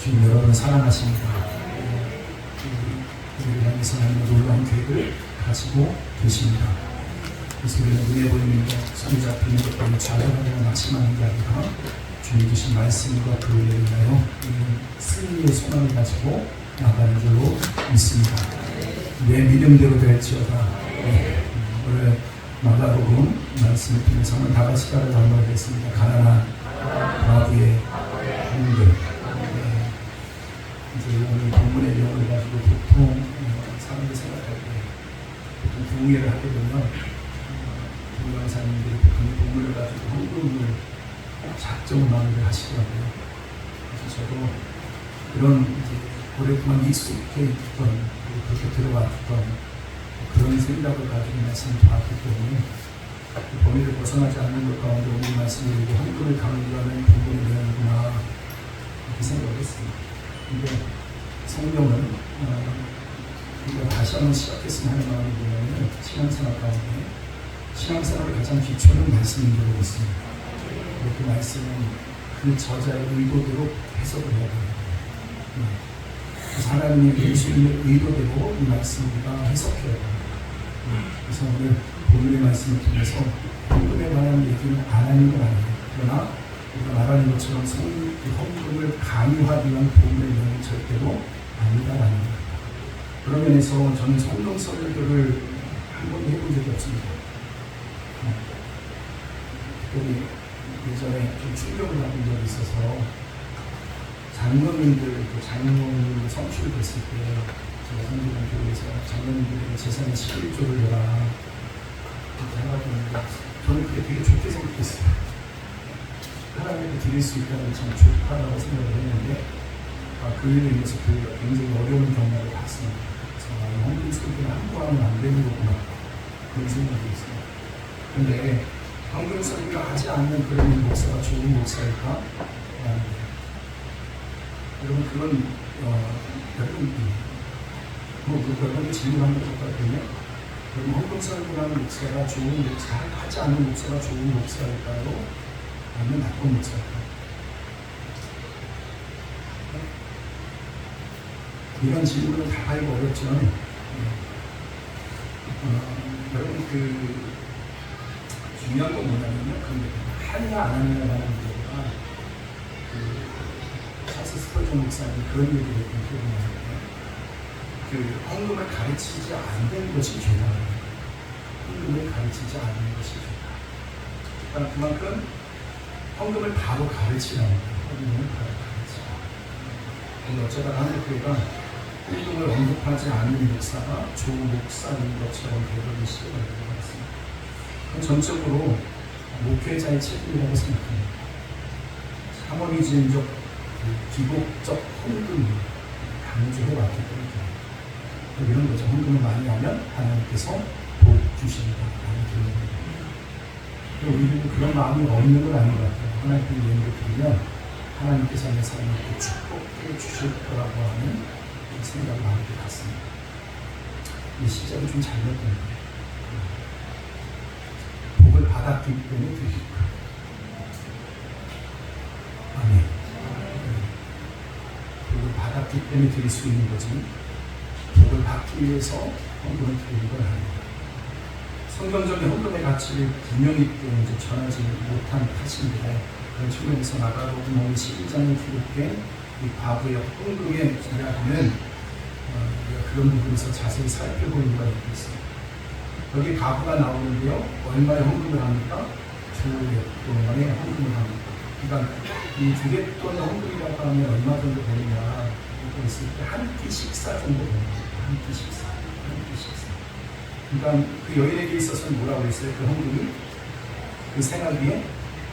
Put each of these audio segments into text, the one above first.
주님 여러분을 사랑하십니다. 우리를 향해서 하나님의 놀라운 계획을 가지고 계십니다. 그래서 우리는 눈에 보이는 것, 손에 잡히는 것 때문에 좌절하거나 낙심하는 게 아니라 주님 주신 말씀과 그 은혜를 인하여 우리는 승리의 소망을 가지고 나가는 줄로 믿습니다. 내 믿음대로 될지어다. 오늘 마가복음 말씀을 통해서 한번 다 같이 따라 나누겠습니다. 가난한 바보의 헌금. 이제 오늘 본문의 내용을 가지고 보통 사람들이 생각할 때 보통 부흥회를 하게 되면 부흥강사님들이 보통 본문을 가지고 헌금을 작정을 마음을 하시더라고요. 그래서 저도 그런 이제 오랫동안 익숙해 있던 그렇게 들어왔던 그런 생각을 가지고 말씀을 봤기 때문에 그 범위를 벗어나지 않는 것 가운데 오늘 말씀을 드리고 헌금을 강조하는 본문의 내용이구나 이렇게 생각을 했습니다. 근데 성경은 우리가 다시 한번 시작했으면 하는 마음이 보면 신앙생활 가운데 신앙생활의 가장 기초는 말씀인 줄 믿습니다. 그 말씀은 그 저자의 의도대로 해석을 해야 됩니다. 하나님이 주시는 의도대로 이 말씀을 우리가 해석해야 됩니다. 그래서 오늘 본문의 말씀을 통해서 헌금에 관한 얘기는 안 하는 건 아니에요. 그러나 우리가 말하는 것처럼 헌금을 강요하기 위한 본문의 내용은 절대로 아니다라는 겁니다. 그런 면에서 저는 성경 설교를 한 번도 해본 적이 없습니다. 특별히 예전에 좀 충격을 받은 적이 있어서 장로님들, 장로님 성취를 됐을 때 제가 성교단 교회에서 장로님들에게 재산의 11조를 내라 이렇게 해가지고 저는 그게 되게 좋게 생각했어요. 하나님께 드릴 수 있다는 게 참 좋다라고 생각을 했는데 그 일로 인해서 교회가 굉장히 어려운 경험을 받습니다. 그래서 헌금 설교를 함부로 하면 안 되는 거구나 그런 생각이 있어요. 그런데 헌금 설교를 하지 않는 그런 목사가 좋은 목사일까? 여러분 그건 여러분 질문하는 것 같거든요. 그럼 헌금 설교를 하는 목사가 좋은 목사, 하지 않는 목사가 좋은 목사일까요? 아니면 나쁜 목사일까요? 이런 질문을 다 하기가 어렵죠. 여러분 중요한 건 뭐냐면요. 하느냐 안 하느냐라는 문제가 찰스 스펄전 목사님 그런 얘기를 했던 기억이 나는데 헌금을 가르치지 않는 것이 죄다. 헌금을 가르치지 않는 것이 죄다. 그러니까 그만큼 헌금을 바로 가르치라는 거예요. 헌금을 바로 가르치라. 근데 어쩌다가 한국교회가 헌금을 언급하지 않는 목사가 좋은 목사인 것처럼 되어버린 시대가 된 것 같습니다. 그건 전적으로 목회자의 책임이라고 생각합니다. 사모니즘적 기복적 헌금을 강조해왔기 때문에 이런 거죠. 헌금을 많이 하면 하나님께서 복 주신다. 우리는 그런 마음이 없는 건 아닌 것 같아요. 하나님께 예물을 드리면 하나님께서 내 삶을 축복해 주실 거라고 하는 생각을 하게 같습니다. 이 시작이 좀 잘못된 거예요. 복을 받았기 때문에 드릴 거예요. 아멘. 복을 받았기 때문에 드릴 수 있는 거지 복을 받기 위해서 헌금을 드리는 건 아닙니다. 성경적인 헌금의 가치를 분명히 이제 전하지 못한 탓인데 그런 측면에서 마가복음 12장에 기록된 이 과부의 헌금의 이야기는 우리가 그런 부분에서 자세히 살펴볼 이유가 있습니다. 여기 과부가 나오는데요. 얼마의 헌금을 합니까? 2갯돈의 헌금을 합니다. 그러니까 이 2갯돈의 헌금이라고 하면 얼마 정도 되느냐 이거 있을 때 한 끼 식사 정도 됩니다. 한 끼 식사. 그러니까 그 여인에게 있어서는 뭐라고 했어요? 그 헌금이 그 생활비에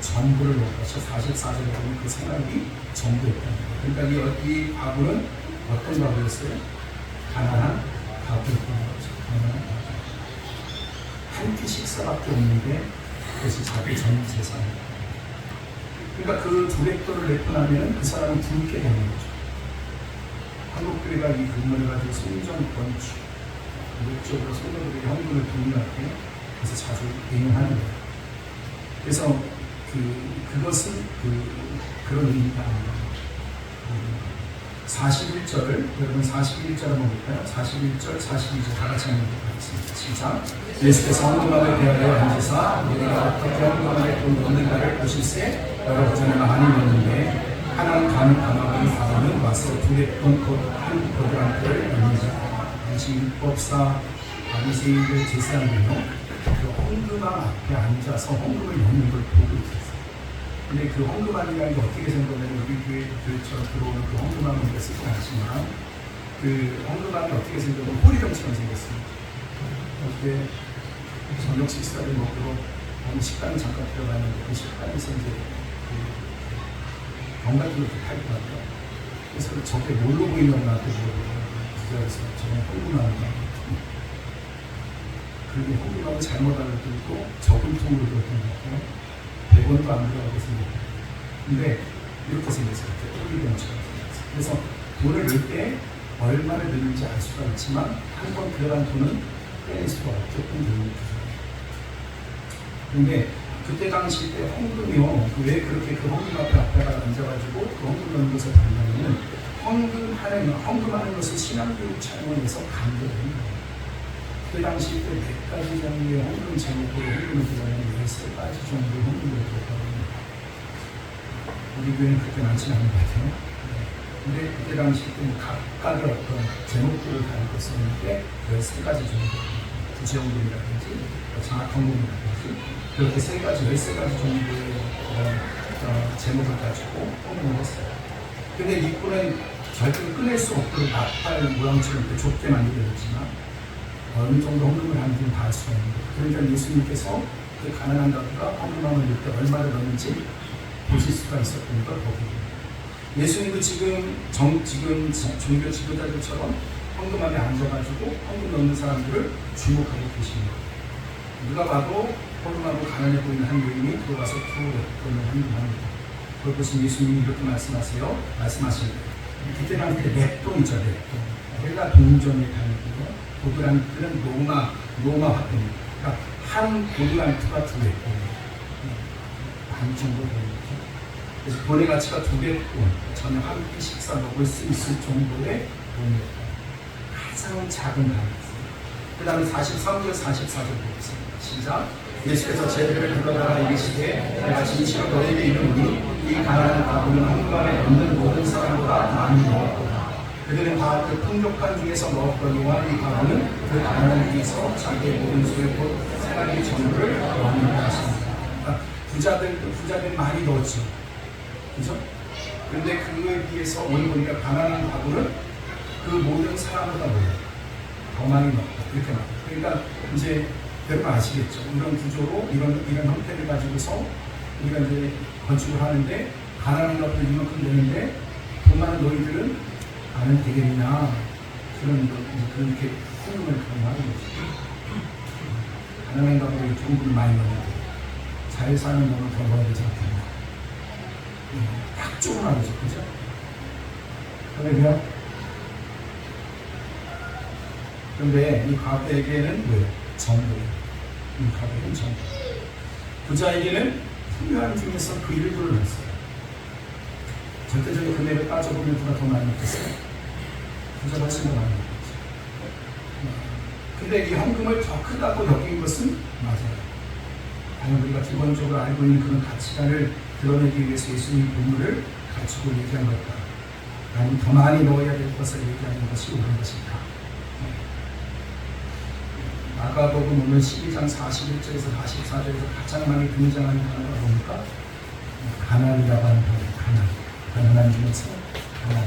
전부를 넣었다. 44절에 보면 그 생활비 전부였다. 그러니까 이 과부는 어떤 과부였어요? 가난한 과부였던 거죠. 가난한 과부. 한 끼 식사밖에 없는데 그것이 자기 전 재산입니다. 그러니까 그 2갯돈을 내고 나면 그 사람은 굶게 되는 거죠. 한국교회가 이 근거를 가지고 성전 건축 목적으로 성도들에게 헌금을 도움할 때 그래서 자주 인용하는 거예요. 그래서 그것은 그런 의미가 아닙니다. 41절, 여러분 41절 한번 볼까요? 41절, 42절 다 같이 한번 보겠습니다. 시작. 예수께서 헌금함에 대하여 앉으사 우리가 어떻게 헌금함에 돈 넣는가를 보실세 여러 전에 많이 넣는데 하나는 가는 와서 두레돈 한 거두한테를 넣는다. 당시 율법사 바리새인들 제사장들요 그 헌금함 앞에 앉아서 헌금을 넣는 걸 보고 있었어요. 근데 그 헌금함이라는 게 어떻게 생겼냐면 우리 교회처럼 들어오는 그 헌금함은 우리가 쓰지 않지만 그 헌금함이 어떻게 생겼냐면 호리병처럼 생겼습니다. 어떻게 저녁 식사를 먹으러 어느 식당에 잠깐 들어갔는데 그 식당에서 이제 병같은 것도 팔더라고요. 그래서 저게 뭘로 보이냐고 나한테 물어보고 그래서 저는 헌금함이다. 그게 헌금함을 잘못 알아듣고 저금통으로 들었던 것 같아요. 100원도 안 들어가고 생겼어요. 근데 이렇게 생겼어요. 호리병처럼 생겼어요. 그래서 돈을 넣을 때 얼마를 넣는지 알 수가 있지만 한 번 들어간 돈은 뺄 수가 없게끔 되는 거죠. 근데 그때 당시 때 헌금이요. 왜 그렇게 그 헌금 앞에다가 앉아가지고 그 헌금 넣는 것을 봤냐면은 헌금하는 것을 신앙교육 차원에서 강조하는 거예요. 그 당시 때 100가지 종류의 헌금 제목으로 헌금을 들어가는 13가지 정도의 헌금을 들었다고 합니다. 우리 교회는 그렇게 많지는 않은 것 같아요. 근데 그때 당시 때는 각각의 어떤 제목들을 다루고 썼는데 13가지 정도 구제헌금이라든지 장학헌금이라든지 그렇게 13가지 정도의 제목을 가지고 헌금을 했어요. 근데 이분은 절대 끊을 수 없도록 나팔 모양처럼 좁게 만들어졌지만 어느 정도 헌금을 하는지는 다 알 수가 있는 거예요. 그러니까 예수님께서 그 가난한 가구가 헌금함을 넣을 때 얼마를 넣는지 보실 수가 있었던 걸 보거든요. 예수님도 지금 종교 지도자들처럼 헌금함에 앉아가지고 헌금 넣는 사람들을 주목하고 계십니다. 누가 봐도 헌금하고 가난해 보이는 한 여인이 들어가서 돈을 헌금합니다. 그걸 보신 예수님이 이렇게 말씀하시는 거예요. 그때 당시 랩돈이죠, 랩돈. 헬라 동전의 단위고요. 고드란트는 로마 화폐입니다. 그러니까 한 고드란트가 200돈. 반 정도 되는 거죠. 그래서 돈의 가치가 200돈. 저녁 한 끼 식사 먹을 수 있을 정도의 돈이에요. 가장 작은 단위였어요. 그 다음에 43절, 44절 보겠습니다. 시작. 예수께서 제들을 불러다가 이르시되 내가 진실로 너에게 이르노니 이 가난한 가구는 헌금함에 넣는 모든 사람보다 많이 넣었도다. 그들은 다 그 풍족한 중에서 먹었거니와 이 가구는 그 가난한 중에서 자기의 모든 소유 곧 생활의 전부를 넣는다 하십니다. 그러니까 부자들이 많이 넣었죠. 그죠? 그런데 그거에 비해서 오늘 보니까 가난한 가구는 그 모든 사람보다 더 많이 넣었다. 이렇게 말합니다. 그러니까 이제 여러분 아시겠죠? 이런 구조로 이런 형태를 가지고서 우리가 이제 건축을 하는데 가난한 가구도 이만큼 되는데 돈 많은 너희들은 나는 되겠냐 그렇게 헌금을 강요하는 거죠. 가난한 가구로 이렇게 헌금을 많이 넣는데 잘 사는 놈은 더 넣어야 되지 않겠냐. 약조로 말이죠. 그죠? 그런데 이 가부에게는 뭐예요? 정보예요. 이 가부에게는 정보. 부자에게는 풍요한 중에서 그 일부를 넣었어요. 절대적인 금액을 따져보면 누가 더 많이 넣겠어요? 부자가 훨씬 더 많이 넣겠죠. 근데 이 헌금을 더 크다고 여긴 것은 맞아요. 당연히 우리가 기본적으로 알고 있는 그런 가치관을 드러내기 위해서 예수님이 본물을 갖추고 얘기한 것과 아니면 더 많이 넣어야 될 것을 얘기하는 것이 옳은 것일까? 마가복음 오늘 12장 41절에서 44절에서 가장 많이 등장하는 단어가 뭡니까? 가난이라고 하는 단어. 가난한 중에서 가난.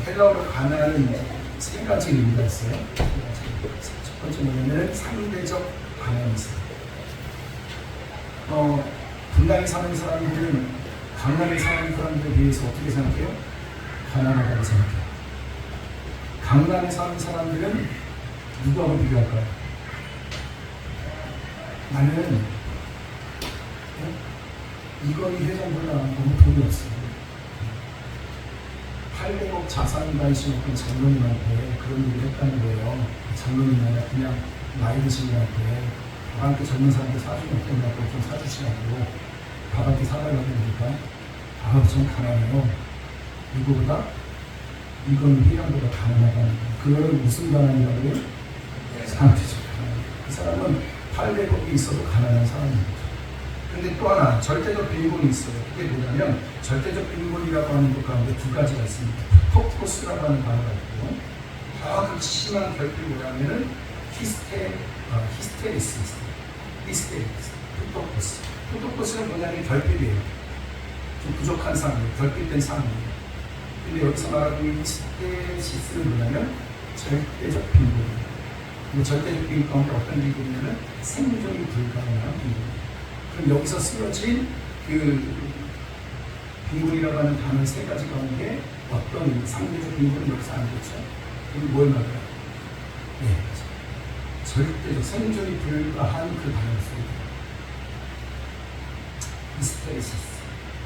헬라어로 가난은 3가지 의미가 있어요. 첫 번째 뭐냐면 상대적 가난이 있어요. 분당에 사는 사람들은 강남에 사는 사람들에 비해서 어떻게 생각해요? 가난하다고 생각해요. 강남에 사는 사람들은 누구하고 비교할까요? 나는 이건희 회장보다 너무 돈이 없어요. 800억 자산 가지신 어떤 장로님한테 그런 일을 했다는 거예요. 장로님이 아니라 그냥 나이 드신 분한테 밥 한 끼 젊은 사람들 사주면 어떤다고 좀 사주시라고 밥 한 끼 사달라고 하니까 전 가난해요. 누구보다 이건 회장보다 가난하다는 거예요. 그거는 무슨 가난이라고요? 상태적 가난. 그 사람은 800억이 있어도 가난한 사람입니다. 근데 또 하나 절대적 빈곤이 있어요. 그게 뭐냐면 절대적 빈곤이라고 하는 것 가운데 두 가지가 있습니다. 푸토코스라고 하는 단어가 있고 더 극심한 결핍이 뭐냐면은 히스테리스. 푸토코스는 뭐냐면 결핍이에요. 좀 부족한 사람이에요. 결핍된 사람이에요. 근데 여기서 말하고 있는 히스테시스는 뭐냐면 절대적 빈곤이에요. 절대적 빈곤 가운데 어떤 빈곤이냐면 생존이 불가능한 빈곤이에요. 그럼 여기서 쓰여진 그 빈곤이라고 하는 단어 세 가지 가운데 어떤 상대적 빈곤은 여기서 안 되죠? 그럼 뭘 말해요? 네, 절대적 생존이 불가한 그 단어를 쓰고 히스테리시스.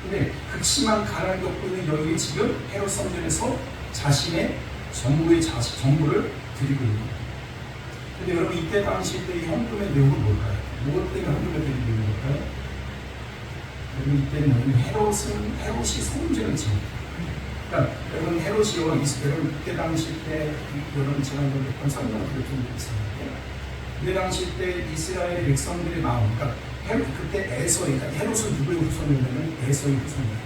근데 극심한 가난을 겪고 있는 여인이 지금 헤롯 성전에서 자신의 전부를 드리고 있는 거예요. 근데 여러분 이때 당시 때 이 헌금의 내용은 뭘까요? 무엇 때문에 헌금을 드리고 있는 걸까요? 여러분 이때는 헤롯이 성전을 지은 그러니까 여러분 헤롯이요 이때 당시 때 여러분 제가 몇 설명을 좀 드렸었는데 이때 당시 때 이스라엘 백성들의 마음 그러니까 그때 에서이 그러니까 헤롯은 누구의 후손이냐면 에서의 후손이에요.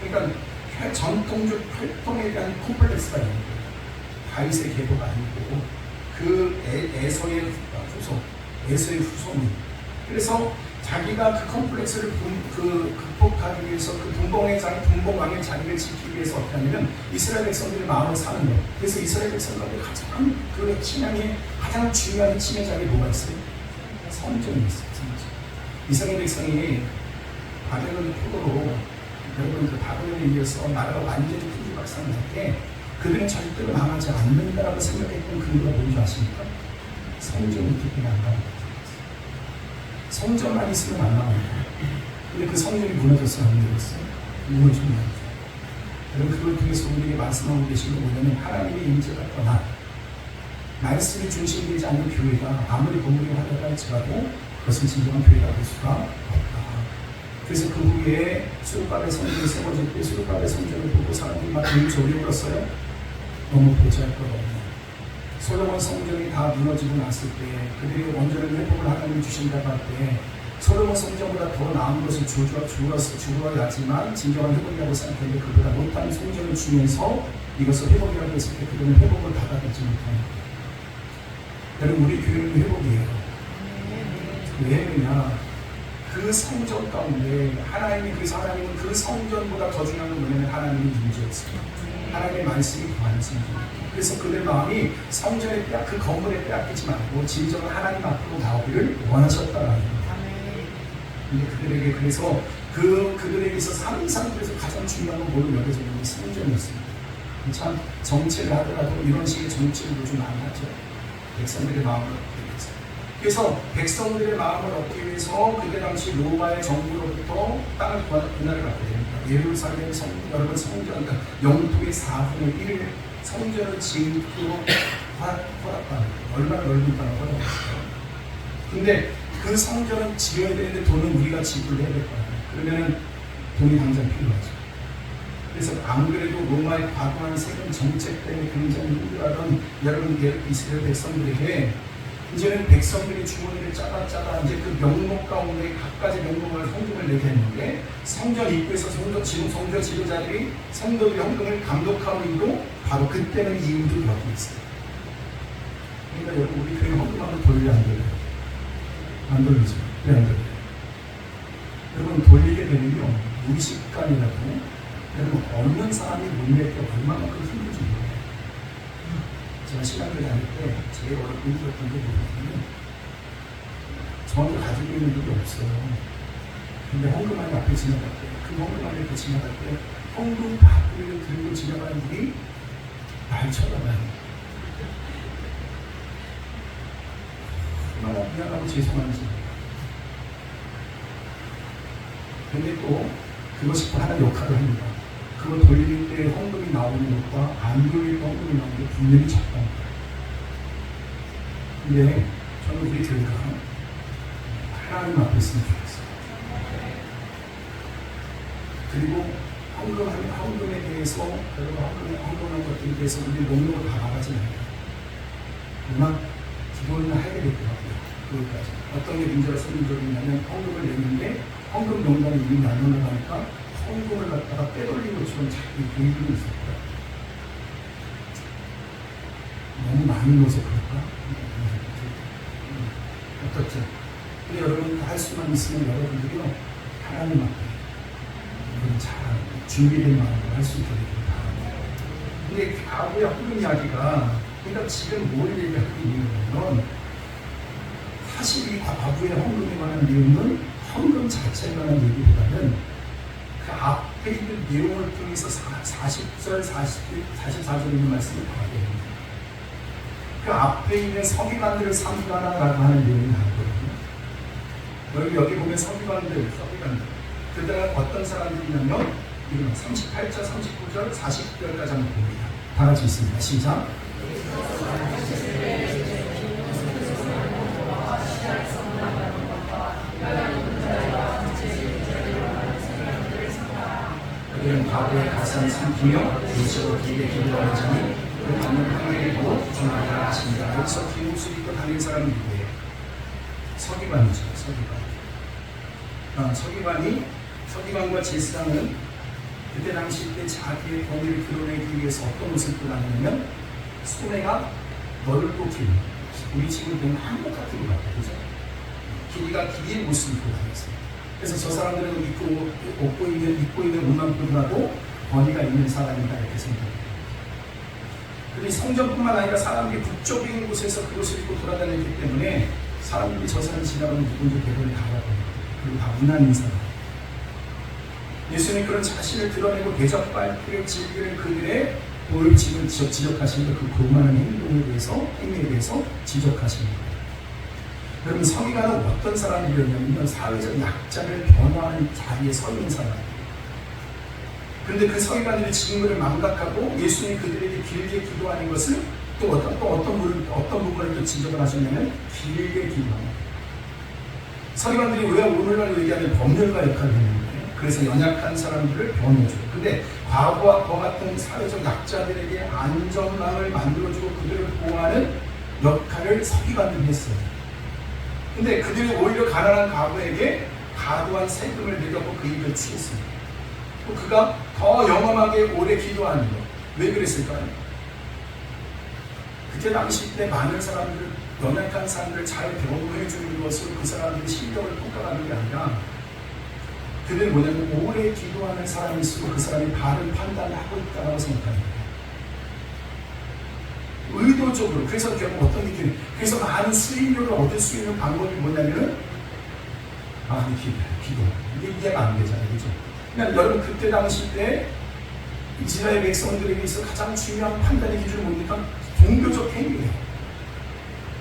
그러니까 전통적 혈통에 대한 콤플렉스가 있는 거예요. 다윗의 계보가 아니고 그 에서의 후손이. 그래서 자기가 그 컴플렉스를 극복하기 위해서 그 분봉왕의 자리를 지키기 위해서 어떻게 하냐면 이스라엘 백성들의 마음을 사는 거예요. 그래서 이스라엘 백성들의 가장 그 신앙의 가장 중요한 침해작이 뭐가 있어요? 성전이 있어요. 성전. 이스라엘 백성이 바벨론 포로로 여러분 그 바벨론에 이어서 나라가 완전히 풍지박산날 때 그들은 절대로 망하지 않는다라고 생각했던 근거가 뭔지 아십니까? 성전이 있기 때문에 안 나옵니다. 성전만 있으면 안 나옵니다. 근데 그 성전이 무너졌어요? 안 무너졌어요? 무너집니다. 여러분 그걸 통해서 우리에게 말씀하고 계신 건 뭐냐면 하나님의 임재가 떠나 말씀이 중심되지 않는 교회가 아무리 건물이 하다가 할지라도 그것은 진정한 교회가 될 수가 없다. 그래서 그 후에 수르바벨 성전이 세워질 때 수르바벨 성전을 보고 사람들이 막 저리 울었어요. 너무 보잘것없네. 솔로몬 성전이 다 무너지고 났을 때 그들이 원전을 회복을 하나님이 주신다고 할 때 솔로몬 성전보다 더 나은 것을 주어야지만 진정한 회복이라고 생각했는데 그보다 못한 성전을 주면서 이것을 회복이라고 했을 때 그들은 회복을 받아들이지 못합니다. 여러분 우리 교회는 회복이에요. 왜 그러냐? 그 성전 가운데 하나님은 그 성전보다 더 중요한 건 뭐냐면 하나님의 임재였습니다. 하나님의 말씀이 구하는 성전. 그래서 그들 마음이 성전의 그 건물에 빼앗기지 말고 진정한 하나님 앞으로 나오기를 원하셨다라는 겁니다. 근데 그들에게 그래서 그들에게 있어서 항상 그래서 가장 중요한 건 뭘로 여겨졌냐면 성전이었습니다. 참 정치를 하더라도 이런 식의 정치를 요즘 많이 하죠. 백성들의 마음을 얻기 위해서. 그래서 백성들의 마음을 얻기 위해서 그때 당시 로마의 정부로부터 땅을 분할을 받게 됩니다. 예루살렘 여러분 성전, 그러니까 영토의 4분의 1을 성전을 지으도록 허락받는 얼마나 넓은 땅을 허락받았어요. 근데 그 성전은 지어야 되는데 돈은 우리가 지불을 해야 될 거예요. 그러면 돈이 당장 필요하죠. 그래서 안 그래도 로마의 과도한 세금 정책 때문에 굉장히 힘들어하던 여러분 이스라엘 백성들에게 이제는 백성들이 주머니를 짜가 이제 그 명목 가운데 각가지 명목을 헌금을 내게 했는데 성전 입구에서 성전 지도자들이 성도들의 헌금을 감독하는 바로 그때는 이유도 여기 있어요. 그러니까 여러분 우리 교회 헌금하면 돌려 안 돌려요? 안 돌리죠. 왜 안 돌려요? 여러분 돌리게 되면요 무의식간이라도 여러분 없는 사람이 못 낼 때 얼마만큼 힘들지 몰라요. 제가 신학교 다닐 때 제일 어렵게 힘들었던 게 뭐냐면 저는 가지고 있는 적이 없어요. 근데 헌금함이 앞에 지나갈 때 그 헌금함이 앞에 지나갈 때 헌금 바구니를 들고 지나가는 분이 날 쳐다봐요. 얼마나 미안하고 죄송한지. 근데 또 그것이 또 하나의 역할을 합니다. 그걸 돌릴 때 헌금이 나오는 것과 안 돌릴 때 헌금이 나오는 게 분명히 작답니다. 근데 저는 우리 교회가 하나님 앞에 있으면 좋겠어요. 그리고 헌금에 대해서, 그리고 헌금한 것들에 대해서 우리 목록을 다 나가지 않아요. 그러나 기도는 하게 되더라고요. 그것까지. 어떤 게 문제가 생긴 적이 있냐면, 헌금을 냈는데 헌금 명단이 이미 나눠나가니까 헌금을 갖다가 빼돌린 것처럼 자꾸 보이고 있었다. 너무 많이 넣어서 그럴까? 어떻죠? 근데 여러분 할 수만 있으면 여러분들이요, 하나님 앞에 여러분 잘 준비된 마음으로 할 수 있게 되길 바랍니다. 근데 과거의 헌금 이야기가, 그러니까 지금 뭘 얘기하고 있는 거냐면, 사실 이 과거의 헌금에 관한 내용은 헌금 자체에 관한 얘기보다는 그 앞에 있는 내용을 통해서 40절, 44절 있는 말씀을 봐야 됩니다. 그 앞에 있는 서기관들을 삼가라라고 하는 내용이 나오거든요. 여기 보면 서기관들. 그들은 어떤 사람들이냐면, 38절, 39절, 40절까지 한번 봅니다. 다 같이 있습니다. 시작. 그들은 과거에 가산 삼키며 일시로 길게 기도하는 자니 그 받는 평을 보고 전하라 하십니다. 여기서 기록수 입고 다니는 사람이 누구예요? 서기관이죠. 서기관과 제사장은 그때 당시 때 자기의 권위를 드러내기 위해서 어떤 옷을 입고 다니냐면, 소매가 넓고 긴, 우리 지금 보면 한복 같은 거 같아요. 그죠? 길이가 긴 옷을 입고 다녔어요. 그래서 저 사람들은 입고 있는 옷만 보더라도 권위가 있는 사람이다, 이렇게 생각합니다. 그런데 성전뿐만 아니라 사람들이 북쪽인 곳에서 그것을 입고 돌아다녔기 때문에 사람들이 저 사람 지나가면 누군지 대부분 다 알아봅니다. 그리고 다 문화인 사람. 예수님이 그런 자신을 드러내고 대적발표를 즐기는 그들의 도를 지금 지적하시는 그 고만한 행위에 대해서 지적하십니다. 여러분, 서기관은 어떤 사람이었냐면 사회적 약자를 변화하는 자리에 서 있는 사람이에요. 그런데 그 서기관들이 직무를 망각하고 예수님이 그들에게 길게 기도하는 것을 또 어떤 부분을 또 지적을 하셨냐면, 길게 기도합니다. 서기관들이 왜 오늘날 얘기하면 법률가 역할을 했는데, 그래서 연약한 사람들을 변호해줘요. 근데 과거와 그 같은 사회적 약자들에게 안전망을 만들어주고 그들을 보호하는 역할을 서기관들이 했어요. 근데 그들이 오히려 가난한 과거에게 과도한 세금을 매겼고 그 입을 취했습니다. 그가 더 영험하게 오래 기도하는 것. 왜 그랬을까요? 그때 당시 때 많은 사람들, 연약한 사람들을 잘 변호해 주는 것으로 그 사람들의 실력을 평가하는 게 아니라, 그들은 뭐냐면 오래 기도하는 사람일수록 그 사람이 바른 판단을 하고 있다고 생각합니다. 의도적으로. 그래서 결국 어떤 느낌이, 그래서 많은 수익률을 얻을 수 있는 방법이 뭐냐면은, 기도. 이게 이해가 안 되잖아요. 그죠? 그러니까 여러분, 그때 당시 때 이스라엘 백성들에게 있어 가장 중요한 판단의 기준은 뭡니까? 종교적 행위예요.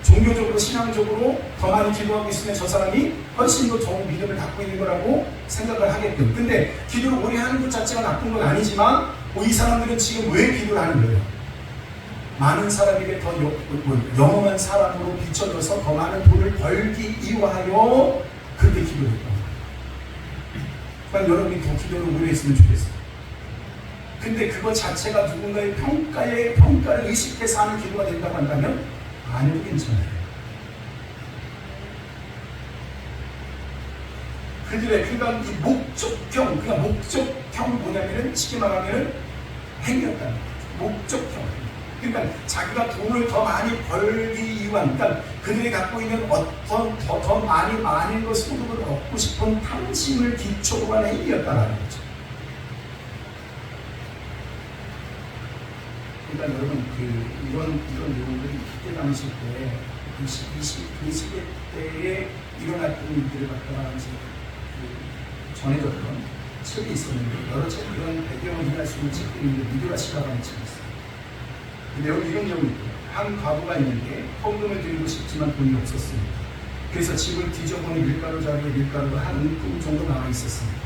종교적으로, 신앙적으로 더 많이 기도하고 있으면 저 사람이 훨씬 더 좋은 믿음을 갖고 있는 거라고 생각을 하게끔. 근데 기도를 오래 하는 것 자체가 나쁜 건 아니지만, 이 사람들은 지금 왜 기도를 하는 거예요? 많은 사람에게 더 영험한 사람으로 비춰져서 더 많은 돈을 벌기 이유하여 그렇게 기도를 했던 거예요. 그러니까 여러분이 더 기도를 오래 했으면 좋겠어요. 근데 그것 자체가 누군가의 평가를 의식해서 하는 기도가 된다고 한다면 안 해도 괜찮아요. 그러니까 이 목적형 뭐냐면은 쉽게 말하면은 행위였다는 거죠. 목적형. 그러니까 자기가 돈을 더 많이 벌기 위한, 그러니까 그들이 갖고 있는 어떤 더 많은 소득을 얻고 싶은 탐심을 기초로 한 행위였다는 거죠. 그러니까 여러분, 이런 내용들이 그때 당시 때, 이 시대 때에 일어났던 일들을 갖다가 이제 전해졌던 책이 있었는데, 여러 책 이런 배경을 이해할 수 있는 책들이 있는데, 미드라시라는 책이 있어요. 이런 내용이 있고요. 한 과부가 있는데 헌금을 드리고 싶지만 돈이 없었습니다. 그래서 집을 뒤져보니 밀가루 자리에 밀가루가 한 움큼 정도 남아 있었습니다.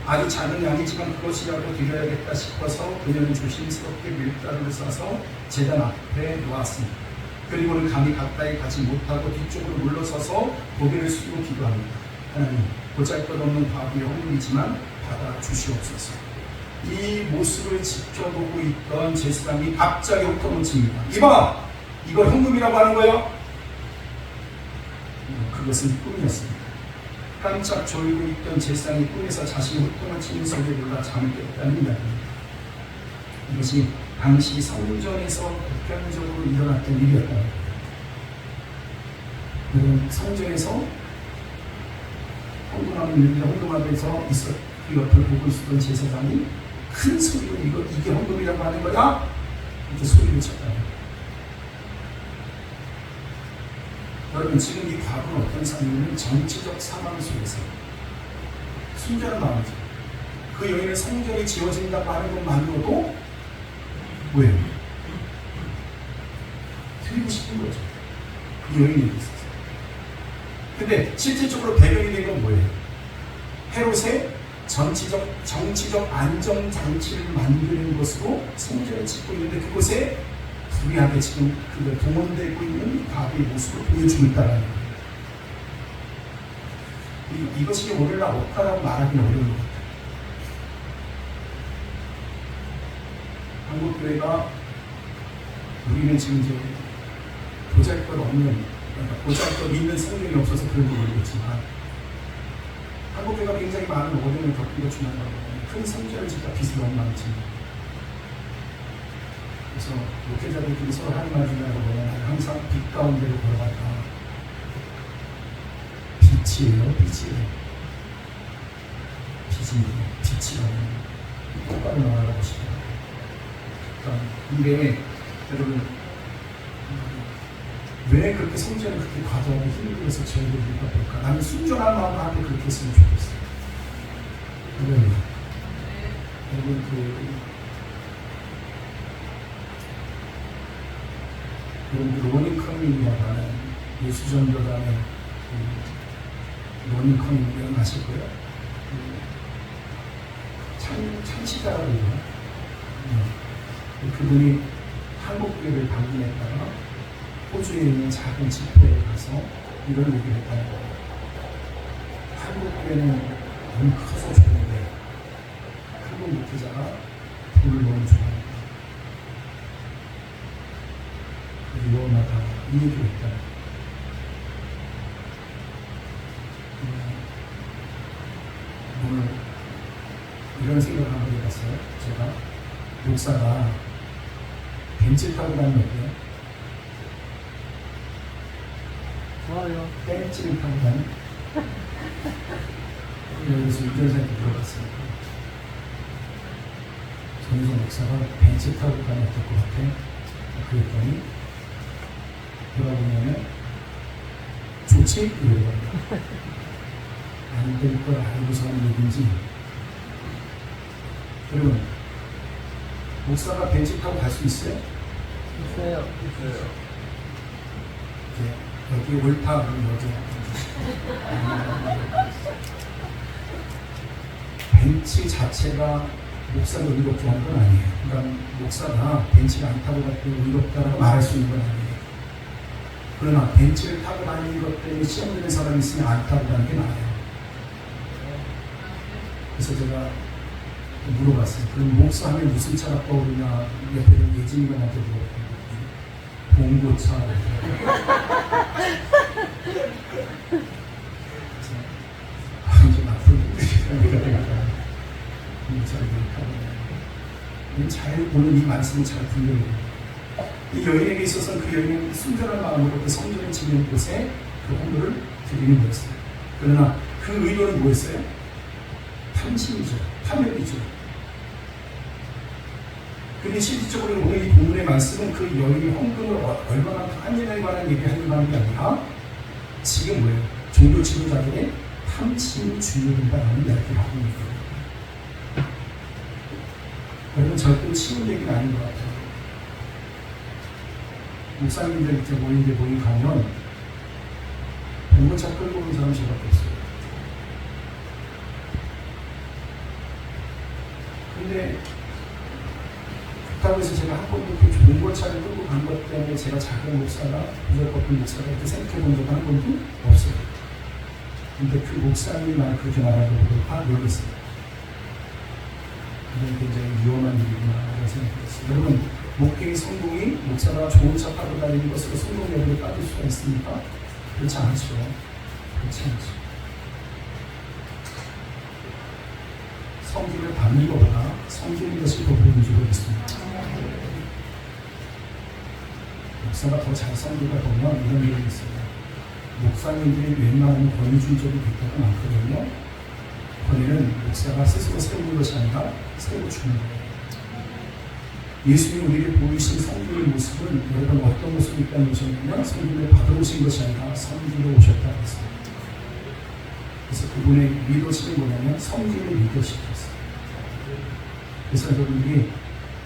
아주 작은 양이지만 그것이라도 드려야겠다 싶어서 그녀는 조심스럽게 밀가루를 싸서 제단 앞에 놓았습니다. 그리고는 감히 가까이 가지 못하고 뒤쪽으로 물러서서 고개를 숙이고 기도합니다. 하나님, 보잘것없는 과부의 헌금이지만 받아 주시옵소서. 이 모습을 지켜보고 있던 제사장이 갑자기 훑어놓습니다. 이봐! 이거 현금이라고 하는 거예요? 그것은 꿈이었습니다. 깜짝 졸고 있던 제사장이 꿈에서 자신이 훑어놓치는 소리를 몰라 잠을 깼다는 이야기입니다. 이것이 당시 성전에서 보편적으로 일어났던 일이었다. 성전에서 헌금 앞에서 그 옆을 보고 있었던 제사장이 큰 소리로 이게 헌금이라고 하는 거야? 이렇게 소리를 쳤다. 여러분, 지금 이 과거는 어떤 상황이냐면 정치적 상황 속에서 순전한 마음이죠. 그 여인의 성전이 지어진다고 하는 것만으로도 뭐예요? 드리고 싶은 거죠. 이 여인이 있었어요. 근데 실질적으로 배경이 된 건 뭐예요? 헤롯의 정치적 안정장치를 만드는 것으로 성전을 짓고 있는데 그곳에 불의하게 지금 그가 동원되고 있는 과거의 모습을 보여주고 있다는 거예요. 이것이 오늘날 억하라고 말하기는 어려운 것 같아요. 한국교회가 우리는 지금 이제 보잘것 있는 성경이 없어서 그런 걸 모르겠지만 한국교회가 굉장히 많은 어려움을 겪는 것 중 하나가 큰 성전을 짓다 빚이 너무 많습니다. 그래서 목회자들끼리 서로 하는 말 중에 하나가 뭐냐면 항상 빛 가운데로 걸어가다 빛이에요. 빛이라고 똑바로 나아가고 싶어요. 그러니까 이게 여러분 왜 그렇게 성전을 그렇게 과도하게 힘들어서 저희들이 될까? 나는 순전한 마음으로 하고 그렇게 했으면 좋겠어요. 여러분 로닝커닝이라고 하는 예수전도단의 로닝커닝 기억나실 거예요? 찬시자라고 해요. 그분이 한국교회를 방문했다가 호주에 있는 작은 집회에 가서 이런 얘기를 했다는 거예요. 한국교회는 너무 커서 좋은데 한국 목회자가 돈을 너무 좋아합니다. 위험하다 이 얘기를 했다는 거예요. 오늘 이런 생각을 한번 해봤어요. 제가 목사가 벤츠 타고 다니는 거예요. 좋아요. 벤츠를 타고 다니. 여기서 운전사한테 물어봤으니까 전희성 목사가 벤츠 타고 다니면 어떨 것 같아? 그랬더니 돌아보면은 좋지? 이러더라고요. 안 될 걸 알고서 하는 얘기인지. 여러분, 목사가 벤츠 타고 갈 수 있어요? 있어요. 여기 옳다 그러면 여기 벤츠 자체가 목사를 의롭게 하는 건 아니에요. 그러니까 목사가 벤츠를 안 타고 갈 때 의롭다라고 말할 수 있는 건 아니에요. 그러나 벤츠를 타고 다니는 것 때문에 시험 되는 사람이 있으면 안 타고 가는 게 나아요. 그래서 제가 물어봤어요. 그럼 목사하면 무슨 차가 떠오르냐? 옆에 있는 예진이가 나한테 물어봤거든요. 봉고차. 완전 나쁜 생각이 들어요. 잘 오늘 이 말씀을 잘 분별해요. 이 여인에게 있어서는 그 여인은 순전한 마음으로 그 성전을 짓는 곳에 그 헌물을 드리는 거였어요. 그러나 그 의도는 뭐였어요? 탐심이죠. 탐욕이죠. 근데 실질적으로 오늘 이 본문의 말씀은 그 여인이 헌금을 얼마나 하느냐에 관한 얘기하는 게 아니라 지금 뭐예요? 종교 지도자들의 탐심이 중요하다는 이야기를 하고 있는 거예요. 여러분, 절대 쉬운 얘기는 아닌 것 같아요. 목사님들 이렇게 모이는데 가면 봉고차 끌고 오는 사람 저밖에 없어요. 근데 그렇다고 해서 제가 한 번도 그 봉고차를 끌고 간 것 때문에 제가 작은 목사가 부적법한 목사가 이렇게 생각해 본 적은 한 번도 없어요. 근데 그 목사님이 나를 그렇게 말하는 걸 다 모르겠어요. 이건 굉장히 위험한 일이구나 생각했어요. 여러분, 목회의 성공이 목사가 좋은 차 타고 다니는 것으로 성공 여부를 따질 수가 있습니까? 그렇지 않죠. 그렇지 않죠. 섬김을 받는 것보다 섬기는 것이 더 좋은 줄로 믿습니다. 목사가 더 잘 섬기다 보면 이런 일이 있어요. 목사님들이 웬만하면 권위주의적인 경우가 많거든요. 권위는 목사가 스스로 세우는 것이 아니라 세워주는 거예요. 예수님 우리에게 보이신 섬기의 모습은 여러분 어떤 모습이 있다는 것이냐면 섬김을 받아오신 것이 아니라 섬기러 오셨다고 했어요. 그래서 그분의 리더십이 뭐냐면 섬김의 리더십이었어요. 그래서 여러분들이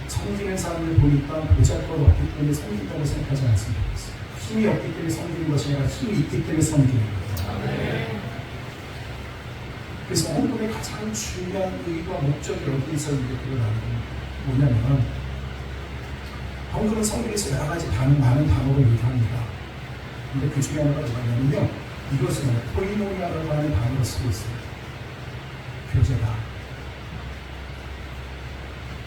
섬기는 사람을 보니까 보잘것 없기 때문에 섬긴다고 생각하지 않습니다. 힘이 없기 때문에 섬기는 것이 아니라 힘이 있기 때문에 섬기는 거예요. 그래서 헌금의 가장 중요한 의의와 목적이 어디서 드러나는 뭐냐면 헌금은 성경에서 여러 가지 많은 단어를 얘기합니다. 근데 그 중에 하나가 뭐냐면요, 이것은 코이노니아라고 하는 단어를 쓰고 있어요. 교제다.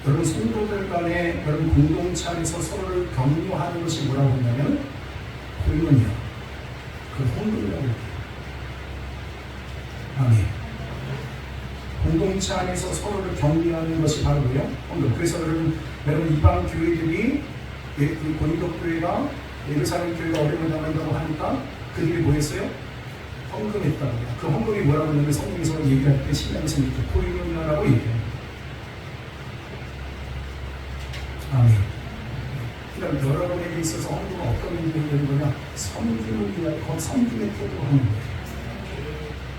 여러분 성도들 간에 여러분 공동체 안에서 서로를 격려하는 것이 뭐라고 하냐면 코이노니아, 그 헌금이라고 해요. 아멘. 공동체 안에서 서로를 격려하는 것이 바로 뭐예요? 헌금. 그래서 여러분 이방 교회들이 그 고린도 교회가 예루살렘 교회가 어려움을 당한다고 하니까 그들이 뭐 했어요? 헌금했다고 해요. 그 헌금이 뭐라고 하냐면 성경에서 얘기할 때 신약에서 이렇게 코이노니아라고 얘기해요. 아멘. 그러니까 여러분에게 있어서 헌금은 어떤 의미가 되는 거냐? 섬김을 위하여 섬김의 태도로 하는 거예요.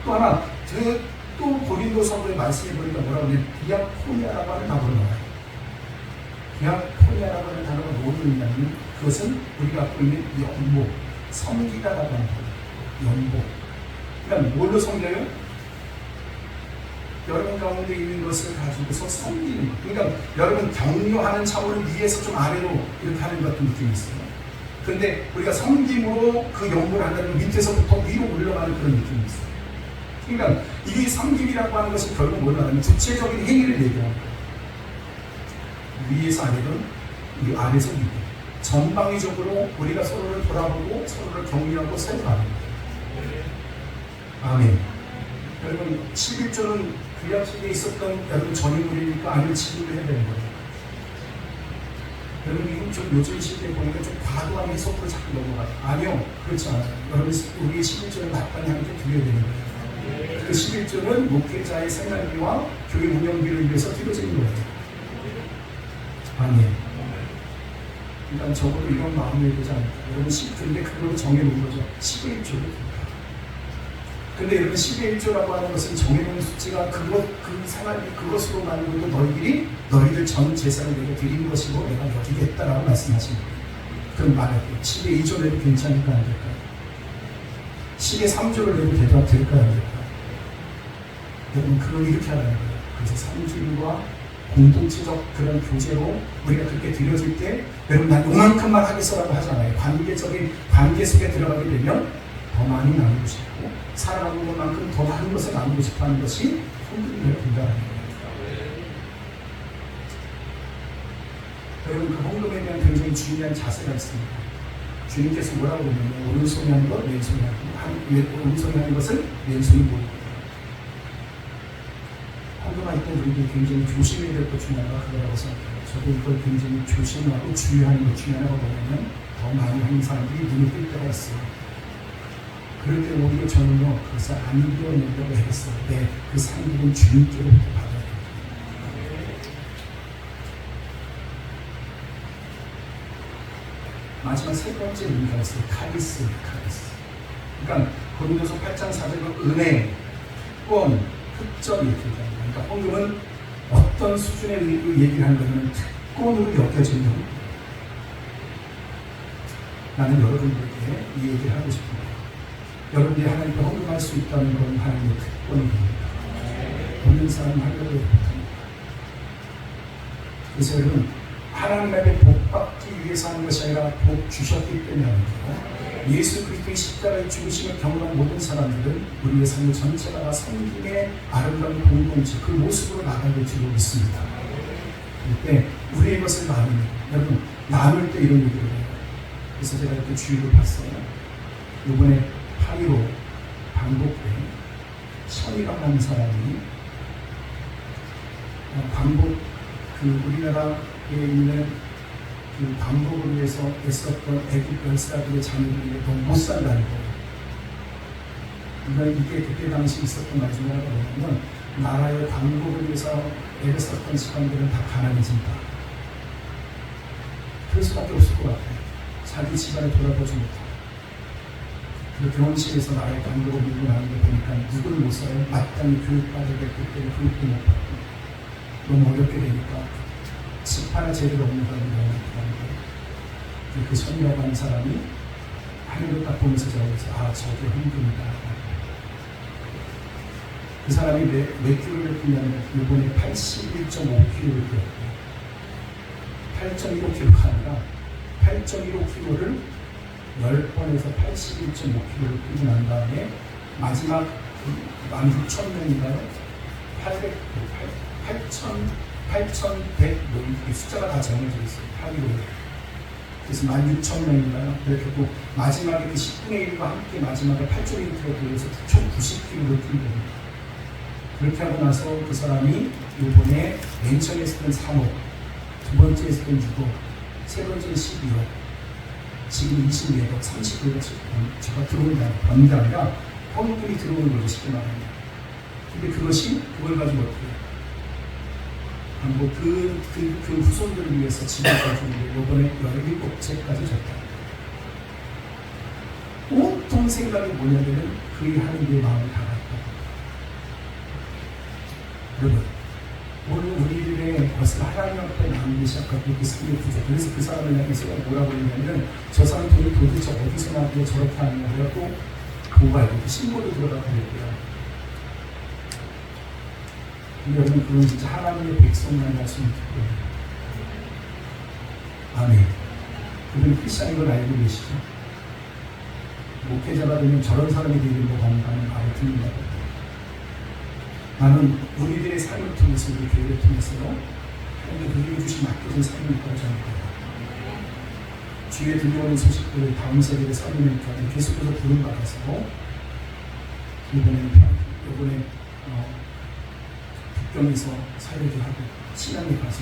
또 하나, 또 고린도 서부에 말씀해 보니까 뭐라고 하냐면 디아코니아라고 하는 단어가 나와요. 디아코니아라고 하는 단어가 뭘 의미하냐면 그것은 우리가 갖고 있는 연복, 섬기다라고 하는 거예요. 연복. 그러니까 뭘로 섬겨요? 여러분 가운데 있는 것을 가지고서 섬기는 것. 그러니까 여러분 격려하는 차원을 위에서 좀 아래로 이렇게 하는 것 같은 느낌이 있어요. 그런데 우리가 섬김으로 그 연복을 한다면 밑에서부터 위로 올라가는 그런 느낌이 있어요. 그러니까 이게 섬김이라고 하는 것은 결국 뭐냐 하면 구체적인 행위를 얘기하는 거예요. 위에서 아래든 이 아래서 위로 전방위적으로 우리가 서로를 돌아보고 서로를 격려하고 세워가는 거예요. 아멘. 여러분 11조는 구약시대에 있었던 여러분 전유물이니까 아니면 지금도 해야 되는 거예요. 여러분 이건 좀 요즘 시대에 보니까 좀 과도한 해석으로 자꾸 넘어가요. 아니요, 그렇지 않아요. 여러분 우리의 11조는 마땅히 함께 드려야 되는 거예요. 그 11조는 목회자의 생활비와 교회 운영비를 위해서 드려지는 거예요. 아멘. 일단 적어도 이런 마음을 되지 않을까. 여러분 근데 그걸로 정해놓은 거죠. 10의 1조를. 근데 여러분 10의 1조라고 하는 것은 정해놓은 숫자가 그 생활비 그것으로 만들고 너희들 전 재산을 내가 드리는 것이고 내가 여기겠다라고 말씀하신 거예요. 그럼 말할게요. 10의 2조 내도 괜찮을까 안 될까요? 10의 3조를 내도 될까요 안 될까요? 여러분 그걸 이렇게 하라는 거예요. 그래서 섬김과 공동체적 그런 교제로 우리가 그렇게 드려질 때 여러분 난 요만큼만 하겠어라고 하잖아요. 관계적인 관계 속에 들어가게 되면 더 많이 나누고 싶고 살아가는 것만큼 더 많은 것을 나누고 싶어 하는 것이 헌금이 된다는 거예요. 여러분 그 헌금에 대한 굉장히 중요한 자세가 있습니다. 주님께서 뭐라고 그러냐면 오른손이 하는 것, 왼손이 하는 것, 오른손이 하는 것을 왼손이 모르고 헌금할 때 우리들이 굉장히 조심해야 될 것 중에 하나가 그거라고 생각해요. 저도 이걸 굉장히 조심하고 주의하는 것 중에 하나가 뭐냐면 더 많이 하는 사람들이 눈을 뜰 때가 있어요. 그럴 때 오히려 저는요 그것을 안 이겨낸다고 했어요. 그 상급은 주님께로부터 받아야 돼요. 마지막 세 번째 의미가 있어요. 카리스. 그러니까 고린도서 8장 4절은 은혜, 특권, 특전 이렇게 얘기합니다. 그러니까 헌금은 어떤 수준의 의미로 얘기를 하는 거냐면 특권으로 여겨지는 겁니다. 나는 여러분들에게 이 얘기를 하고 싶습니다. 여러분들이 하나님께 헌금할 수 있다는 건 하나님의 특권입니다. 없는 사람은 하려고 못합니다. 그래서 여러분 하나님 앞에 복 받기 위해서 하는 것이 아니라 복 주셨기 때문에 하는 거예요. 예수 그리스도의 십자가의 죽으심을 경험한 모든 사람들은 우리의 삶의 전체가 다 섬김의 아름다운 공동체 그 모습으로 나가게 되고 있습니다. 그때 우리의 것을 나누는, 여러분 나눌 때 이런 얘기를 해요. 그래서 제가 이렇게 주의를 봤어요. 이번에 8.15 방북 때 선이라고 하는 사람이 방북, 그 우리나라에 있는 그 방북을 위해서 애썼던 애국 열사들의 자녀들이 너무 못 산다는 거예요. 그러니까 이게 그때 당시 있었던 말 중에 하나가 뭐냐면, 나라의 방북을 위해서 애를 썼던 사람들은 다 가난해진다. 그럴 수밖에 없을 것 같아요. 자기 집안을 돌아보지 못하고. 그 병원실에서 나라의 방북을 밀고 나는 거 보니까 누구를 못 사요? 마땅히 교육받아야 됐기 때문에 교육도 못 받고. 너무 어렵게 되니까 집 하나 제대로 없는 사람이 너무 많다는 거예요. 그 선이라고 하는 사람이 하늘을 딱 보면서 저기서 저게 흥분이다. 그 사람이 몇 킬로를 뛰냐면 이번에 81.5킬로를 뛰었고요. 8.15킬로가 아니라 8.15킬로를 10번에서 81.5킬로를 뛰고 난 다음에 마지막 16,000명인가요? 8,100, 이 숫자가 다 정해져 있어요. 8.15. 그래서 16,000명인가요? 그렇게 또 마지막에 그 10분의 1과 함께 마지막에 8.1km 돌려서 총 90km를 뛴 겁니다. 그렇게 하고 나서 그 사람이 이번에 맨 처음에 했던 3억, 두 번째 했던 6억, 세 번째 12억, 지금 24억, 30억을 제가 들어온다. 번게 아니라 헌금이 들어오는 거죠. 쉽게 말하면. 근데 그걸 가지고 어떻게 해요? 그 후손들을 위해서 집을 가지고 이번에 17채까지 졌다. 온통 생각이 뭐냐면은 그의 하나님의 마음을 닫았다. 여러분, 오늘 우리들의 것을 하나님 앞에 나누기 시작하고 그 삶의 부족. 그래서 그 사람을 향해서 뭐라고 그러냐면, 저 사람 돈이 도대체 어디서 나왔길래 저렇게 하느냐. 그래갖고 보고하고 신고도 들어가고 그랬고요. 근데 여러분, 그건 진짜 하나님의 백성만 할 수 있는 거예요. 아멘. 그분이 크리스찬인 걸 알고 계시죠? 목회자가 되면 저런 사람이 되는 거 하는 말을 듣는다고. 나는 우리들의 삶을 통해서, 우리 교회를 통해서 하나님께 우리에게 주신 맡겨진 삶을 있다고 생각합니다. 주위에 들려오는 소식들을 다음 세대에 살리니까 계속해서 부름받아서 이번에 북경에서 사역을 하고 신앙에 가서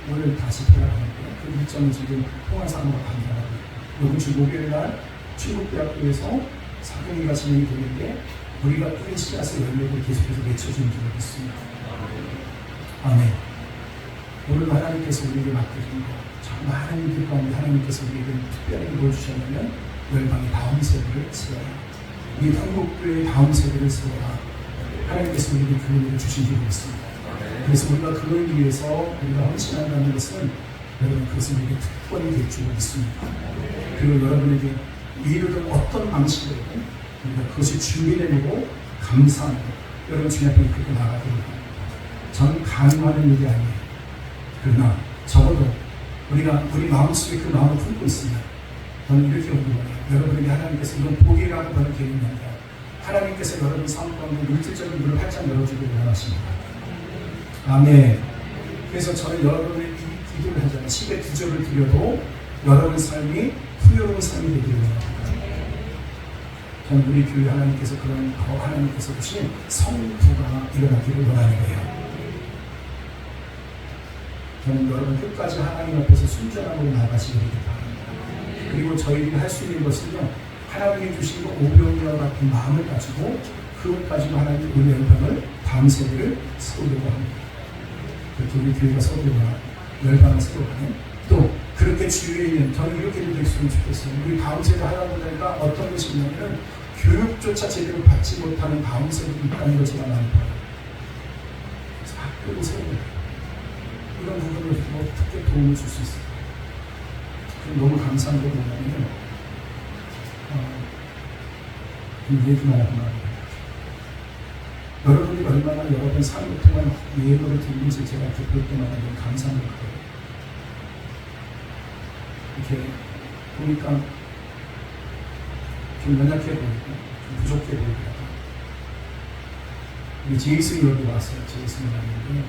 오늘 다시 돌아가는데, 그 일정은 지금 통화상으로 간다고. 이번 주 목요일날 충북대학교에서 사경회가 진행이 되는데, 우리가 뿌린 씨앗의 열매를 계속해서 맺혀주는 줄을 믿습니다. 아멘. 오늘 하나님께서 우리에게 맡겨준 것, 정말 하나님들 가운데 하나님께서 우리에게 특별하게 보여주셨다면, 열방의 다음 세대를 세워라. 우리 한국교회의 다음 세대를 세워라. 하나님께서 우리에게 그 은혜를 주신 줄을 믿습니다. 그래서 우리가 그걸 위해서 우리가 헌신한다는 것은, 여러분, 그것은 우리에게 특권이 될 줄을 믿습니다. 그리고 여러분에게 이르던 어떤 방식으로든 우리가 그것을 준비해내고 감사하고, 여러분 주님 앞에 그렇게 나가도록 합니다. 저는 강요하는 일이 아니에요. 그러나 적어도 우리가 우리 마음속에 그 마음을 품고 있으면, 저는 이렇게 원해요. 여러분에게 하나님께서 이런 복이라고 하는 개념이 아니라, 하나님께서 여러분 삶 가운데 물질적인 문을 활짝 열어주길 원하십니다. 아멘. 그래서 저는 여러분의 이 기도를 하잖아요. 10의 2절을 드려도 여러분 삶이 풍요로운 삶이 되기를 원합니다. 저는 우리 교회 하나님께서 그런 하나님께서 주신 성부가 일어나기를 원하는 거예요. 저는 여러분 끝까지 하나님 앞에서 순전함으로 나가시기를 바랍니다. 그리고 저희들이 할 수 있는 것은요, 하나님이 주신 오병이와 같은 마음을 가지고, 그것 가지고 하나님 우리 열방을 다음 세대를 세우려고 합니다. 그렇게 우리 교회가 세우려고, 열방을 세우려고. 또 그렇게 주위에 있는, 저는 이렇게 됐으면 좋겠어요. 우리 다음 세대 할아버지가 어떤 것이 있냐면, 교육조차 제대로 받지 못하는 다음 세대도 있다는 걸 제가 많이 봐요. 그래서 학교를 세우고 이런 부분을 어떻게 도움을 줄 수 있을까? 너무 감사한 게 뭐냐면, 얘기만 하고 말입니다. 여러분이 얼마나 여러분 삶을 통한 예물을 드리는지 제가 이렇게 볼 때마다 너무 감사한 것 같아요. 이렇게 보니까 좀 연약해 보이고, 좀 부족해 보이고. 우리 제이슨이 여기 왔어요. 제이슨이 왔는데,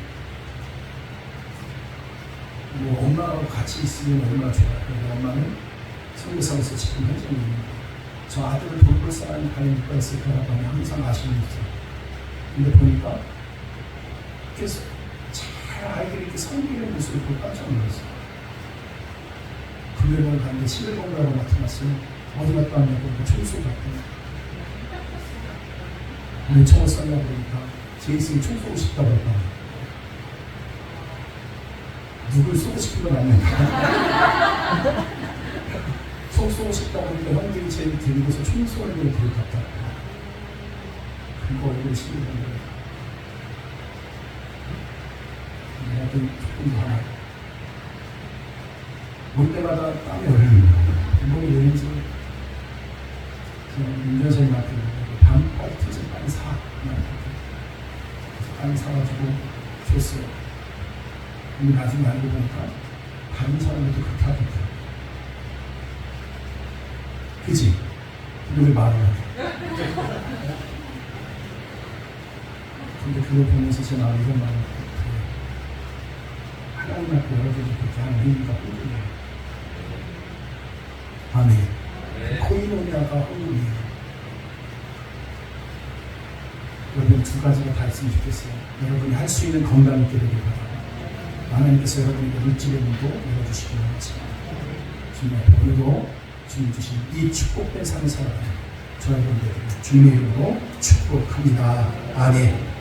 뭐 엄마하고 같이 있으면 얼마나 좋아요. 근데 엄마는 성교사로서 지금 현장에 있는 거예요. 저 아들을 돌볼 사람이 과연 누가 있을까라고 하면 항상 아쉬움이 있어요. 근데 보니까 계속 잘 아이들이 이렇게 섬기는 모습을 보고 깜짝 놀랐어요. 금요일날 갔는데 11번가로 나타났어요. 어디 갔다 왔냐고 청소 갔더니 요청을 썼나 보니까 제이슨이 청소하고 싶다고 했다. 누굴 쏘고 싶은 건 아닌가. 청소하고 싶다고 하니까 형들이 제일 데리고서 청소하는 걸 데려갔다. 그거 얼굴이 시키는 거예요. 내가 좀 조금 하나. 올 때마다 땀이 흐르는 거예요. 몸이 왜인지 운전사님한테 밤까지 터진 빨리 사. 그래서 빨리 사가지고 줬어요. 근데 나중에 알고 보니까 다른 사람들도 그렇게 하겠다. 그지? 근데 왜 말을 안 해? 근데 그걸 보면서 제 마음이 이런 마음이 들어요. 하나님 앞에 여러분이 그렇게 하는 의미가 흔들려요. 아멘. 코이노니아가 헌금이에요. 여러분 두 가지가 다 있으면 좋겠어요. 여러분이 할 수 있는 건강 있게 되길 바랍니다. 하나님께서 여러분에게 물질의 문도 열어주시기 바랍니다. 주님 앞에 오늘도 주님 주신 이 축복된 삶을 살아가는 저와 여러분들 주님의 이름으로 축복합니다. 아멘.